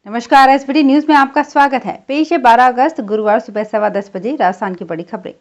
नमस्कार, SBT news में आपका स्वागत है। पेश है 12 अगस्त गुरुवार सुबह 10:15 बजे राजस्थान की बड़ी खबरें।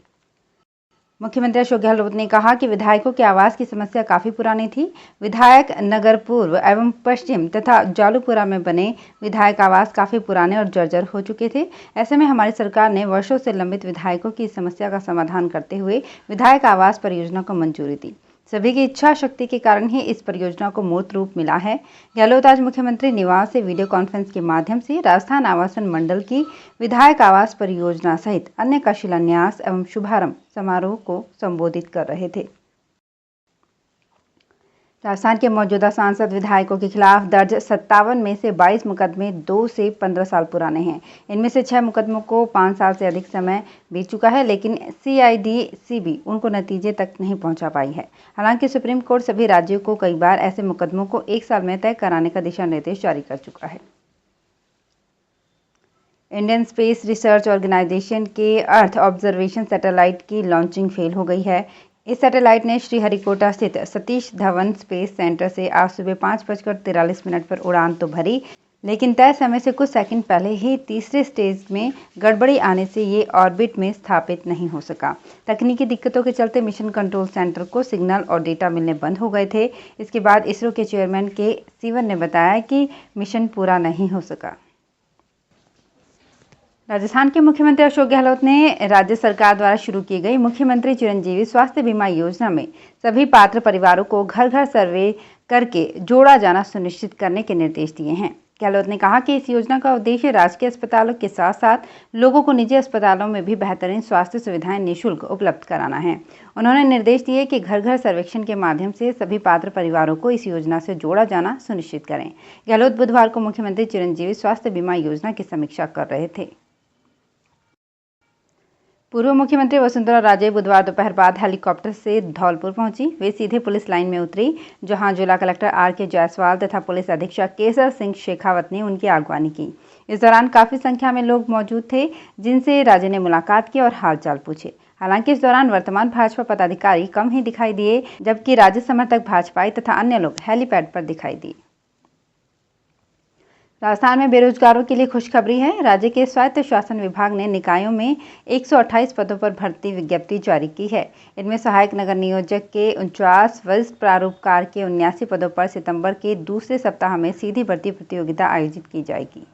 मुख्यमंत्री अशोक गहलोत ने कहा कि विधायकों के आवास की समस्या काफी पुरानी थी। विधायक नगर पूर्व एवं पश्चिम तथा जालूपुरा में बने विधायक आवास काफी पुराने और जर्जर हो चुके थे। ऐसे में हमारी सरकार ने वर्षों से लंबित विधायकों की समस्या का समाधान करते हुए विधायक आवास परियोजना को मंजूरी दी। सभी की इच्छा शक्ति के कारण ही इस परियोजना को मूर्त रूप मिला है। गहलोत आज मुख्यमंत्री निवास से वीडियो कॉन्फ्रेंस के माध्यम से राजस्थान आवासन मंडल की विधायक आवास परियोजना सहित अन्य का शिलान्यास एवं शुभारंभ समारोह को संबोधित कर रहे थे। राजस्थान के मौजूदा सांसद विधायकों के खिलाफ दर्ज 57 में से 22 मुकदमे 2 से 15 साल पुराने हैं। इनमें से 6 मुकदमों को 5 साल से अधिक समय बीत चुका है, लेकिन CID-CB उनको नतीजे तक नहीं पहुंचा पाई है। हालांकि सुप्रीम कोर्ट सभी राज्यों को कई बार ऐसे मुकदमों को 1 साल में तय कराने का दिशा निर्देश जारी कर चुका है। इंडियन स्पेस रिसर्च ऑर्गेनाइजेशन के अर्थ ऑब्जर्वेशन सैटेलाइट की लॉन्चिंग फेल हो गई है। इस सैटेलाइट ने श्रीहरिकोटा स्थित सतीश धवन स्पेस सेंटर से आज सुबह 5:43 पर उड़ान तो भरी, लेकिन तय समय से कुछ सेकंड पहले ही तीसरे स्टेज में गड़बड़ी आने से ये ऑर्बिट में स्थापित नहीं हो सका। तकनीकी दिक्कतों के चलते मिशन कंट्रोल सेंटर को सिग्नल और डेटा मिलने बंद हो गए थे। इसके बाद इसरो के चेयरमैन के सिवन ने बताया कि मिशन पूरा नहीं हो सका। राजस्थान के मुख्यमंत्री अशोक गहलोत ने राज्य सरकार द्वारा शुरू की गई मुख्यमंत्री चिरंजीवी स्वास्थ्य बीमा योजना में सभी पात्र परिवारों को घर घर सर्वे करके जोड़ा जाना सुनिश्चित करने के निर्देश दिए हैं। गहलोत ने कहा कि इस योजना का उद्देश्य राजकीय अस्पतालों के साथ साथ लोगों को निजी अस्पतालों में भी बेहतरीन स्वास्थ्य सुविधाएं निःशुल्क उपलब्ध कराना है। उन्होंने निर्देश दिए कि घर घर सर्वेक्षण के माध्यम से सभी पात्र परिवारों को इस योजना से जोड़ा जाना सुनिश्चित करें। गहलोत बुधवार को मुख्यमंत्री चिरंजीवी स्वास्थ्य बीमा योजना की समीक्षा कर रहे थे। पूर्व मुख्यमंत्री वसुंधरा राजे बुधवार दोपहर बाद हेलीकॉप्टर से धौलपुर पहुंची। वे सीधे पुलिस लाइन में उतरी, जहां जिला कलेक्टर RK जायसवाल तथा पुलिस अधीक्षक केसर सिंह शेखावत ने उनकी अगवानी की। इस दौरान काफी संख्या में लोग मौजूद थे, जिनसे राजे ने मुलाकात की और हालचाल पूछे। हालांकि इस दौरान वर्तमान भाजपा पदाधिकारी कम ही दिखाई दिए, जबकि राज्य समर्थक भाजपाई तथा अन्य लोग हेलीपैड पर दिखाई दिए। राजस्थान में बेरोजगारों के लिए खुशखबरी है। राज्य के स्वायत्त शासन विभाग ने निकायों में 128 पदों पर भर्ती विज्ञप्ति जारी की है। इनमें सहायक नगर नियोजक के 49, वरिष्ठ प्रारूपकार के 79 पदों पर सितंबर के दूसरे सप्ताह में सीधी भर्ती प्रतियोगिता आयोजित की जाएगी।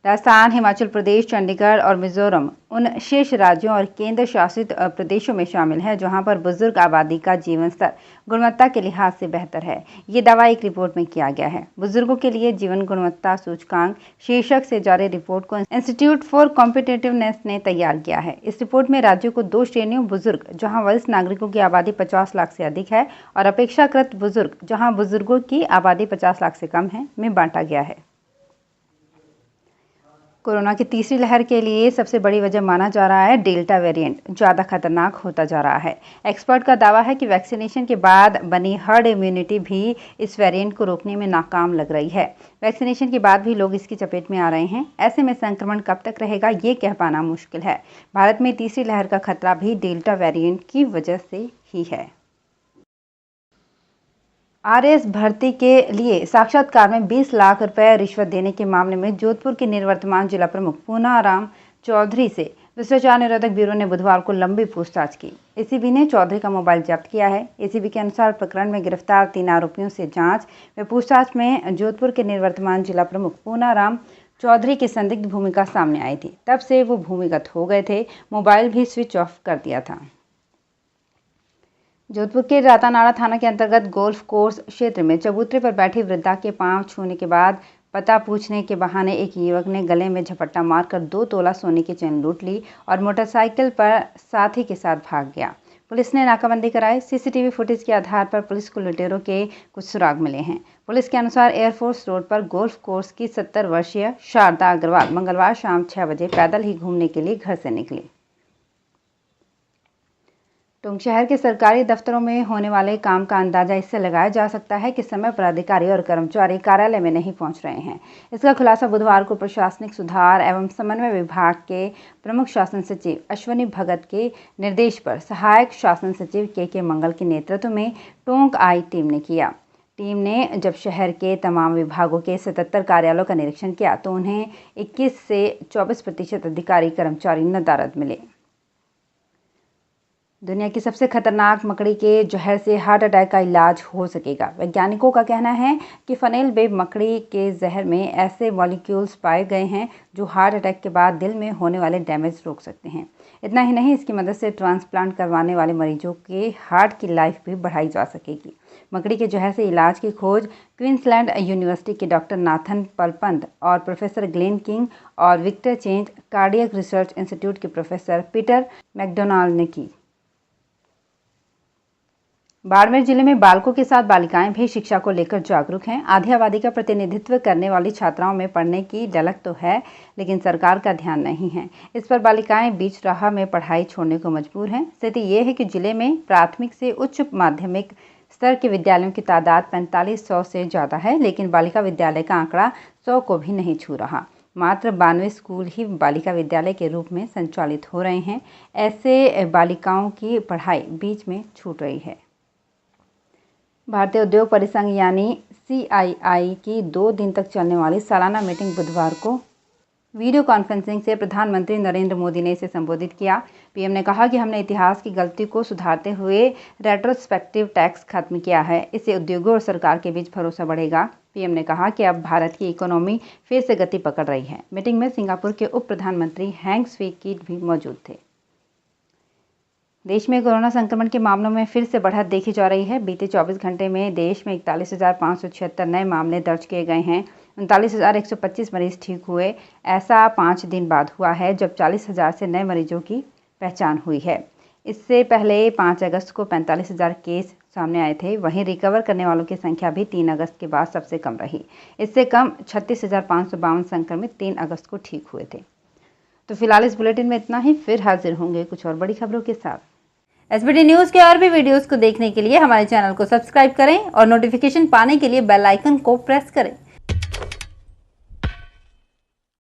राजस्थान, हिमाचल प्रदेश, चंडीगढ़ और मिजोरम उन शेष राज्यों और केंद्र शासित प्रदेशों में शामिल है जहां पर बुजुर्ग आबादी का जीवन स्तर गुणवत्ता के लिहाज से बेहतर है। ये दावा एक रिपोर्ट में किया गया है। बुजुर्गों के लिए जीवन गुणवत्ता सूचकांक शीर्षक से जारी रिपोर्ट को इंस्टीट्यूट फॉर कॉम्पिटिटिवनेस ने तैयार किया है। इस रिपोर्ट में राज्यों को 2 श्रेणियों बुजुर्ग, जहाँ वरिष्ठ नागरिकों की आबादी 50 लाख से अधिक है, और अपेक्षाकृत बुजुर्ग, जहाँ बुजुर्गों की आबादी 50 लाख से कम है, में बांटा गया है। कोरोना की तीसरी लहर के लिए सबसे बड़ी वजह माना जा रहा है डेल्टा वेरिएंट ज़्यादा खतरनाक होता जा रहा है। एक्सपर्ट का दावा है कि वैक्सीनेशन के बाद बनी हर्ड इम्यूनिटी भी इस वेरिएंट को रोकने में नाकाम लग रही है। वैक्सीनेशन के बाद भी लोग इसकी चपेट में आ रहे हैं। ऐसे में संक्रमण कब तक रहेगा, ये कह पाना मुश्किल है। भारत में तीसरी लहर का खतरा भी डेल्टा वेरिएंट की वजह से ही है। RAS भर्ती के लिए साक्षात्कार में 20 लाख रुपए रिश्वत देने के मामले में जोधपुर के निवर्तमान जिला प्रमुख पूनाराम चौधरी से भ्रष्टाचार निरोधक ब्यूरो ने बुधवार को लंबी पूछताछ की। ACB ने चौधरी का मोबाइल जब्त किया है। ACB के अनुसार प्रकरण में गिरफ्तार 3 आरोपियों से जांच व पूछताछ में जोधपुर के निवर्तमान जिला प्रमुख पूनाराम चौधरी की संदिग्ध भूमिका सामने आई थी। तब से वो भूमिगत हो गए थे। मोबाइल भी स्विच ऑफ कर दिया था। जोधपुर के रातानाड़ा थाना के अंतर्गत गोल्फ कोर्स क्षेत्र में चबूतरे पर बैठी वृद्धा के पांव छूने के बाद पता पूछने के बहाने एक युवक ने गले में झपट्टा मारकर 2 तोला सोने की चेन लूट ली और मोटरसाइकिल पर साथी के साथ भाग गया। पुलिस ने नाकाबंदी कराई। CCTV फुटेज के आधार पर पुलिस को लुटेरों के कुछ सुराग मिले हैं। पुलिस के अनुसार एयरफोर्स रोड पर गोल्फ कोर्स की 70 वर्षीय शारदा अग्रवाल मंगलवार शाम 6 बजे पैदल ही घूमने के लिए घर से निकली। टोंक शहर के सरकारी दफ्तरों में होने वाले काम का अंदाजा इससे लगाया जा सकता है कि समय पर अधिकारी और कर्मचारी कार्यालय में नहीं पहुंच रहे हैं। इसका खुलासा बुधवार को प्रशासनिक सुधार एवं समन्वय विभाग के प्रमुख शासन सचिव अश्वनी भगत के निर्देश पर सहायक शासन सचिव KK मंगल के नेतृत्व में टोंक आई टीम ने किया। टीम ने जब शहर के तमाम विभागों के 77 कार्यालयों का निरीक्षण किया तो उन्हें 21 से 24% अधिकारी कर्मचारी नदारद मिले। दुनिया की सबसे खतरनाक मकड़ी के जहर से हार्ट अटैक का इलाज हो सकेगा। वैज्ञानिकों का कहना है कि फनेल बेब मकड़ी के जहर में ऐसे मॉलिक्यूल्स पाए गए हैं जो हार्ट अटैक के बाद दिल में होने वाले डैमेज रोक सकते हैं। इतना ही नहीं, इसकी मदद से ट्रांसप्लांट करवाने वाले मरीजों के हार्ट की लाइफ भी बढ़ाई जा सकेगी। मकड़ी के जहर से इलाज की खोज क्वींसलैंड यूनिवर्सिटी के डॉक्टर नाथन पलपंद और प्रोफेसर ग्लेन किंग और Victor Chang cardiac research institute के प्रोफेसर पीटर मैकडोनाल्ड ने की। बाड़मेर जिले में बालकों के साथ बालिकाएं भी शिक्षा को लेकर जागरूक हैं। आधी आबादी का प्रतिनिधित्व करने वाली छात्राओं में पढ़ने की ललक तो है, लेकिन सरकार का ध्यान नहीं है। इस पर बालिकाएं बीच राह में पढ़ाई छोड़ने को मजबूर हैं। स्थिति ये है कि जिले में प्राथमिक से उच्च माध्यमिक स्तर के विद्यालयों की तादाद 4500 से ज़्यादा है, लेकिन बालिका विद्यालय का आंकड़ा 100 को भी नहीं छू रहा। मात्र 92 स्कूल ही बालिका विद्यालय के रूप में संचालित हो रहे हैं। ऐसे बालिकाओं की पढ़ाई बीच में छूट रही है। भारतीय उद्योग परिसंघ यानी CII की 2 दिन तक चलने वाली सालाना मीटिंग बुधवार को वीडियो कॉन्फ्रेंसिंग से प्रधानमंत्री नरेंद्र मोदी ने इसे संबोधित किया। पीएम ने कहा कि हमने इतिहास की गलती को सुधारते हुए रेट्रोस्पेक्टिव टैक्स खत्म किया है। इससे उद्योगों और सरकार के बीच भरोसा बढ़ेगा। पीएम ने कहा कि अब भारत की इकोनॉमी फिर से गति पकड़ रही है। मीटिंग में सिंगापुर के उप प्रधानमंत्री हैंग स्वी कीट भी मौजूद थे। देश में कोरोना संक्रमण के मामलों में फिर से बढ़त देखी जा रही है। बीते 24 घंटे में देश में 41,576 नए मामले दर्ज किए गए हैं। 39,125 मरीज ठीक हुए। ऐसा 5 दिन बाद हुआ है जब 40,000 से नए मरीजों की पहचान हुई है। इससे पहले 5 अगस्त को 45,000 केस सामने आए थे। वहीं रिकवर करने वालों की संख्या भी 3 अगस्त के बाद सबसे कम रही। इससे कम 36,552 संक्रमित 3 अगस्त को ठीक हुए थे। तो फिलहाल इस बुलेटिन में इतना ही। फिर हाजिर होंगे कुछ और बड़ी खबरों के साथ। SBT न्यूज़ के और भी वीडियोस को देखने के लिए हमारे चैनल को सब्सक्राइब करें और नोटिफिकेशन पाने के लिए बेल आइकन को प्रेस करें।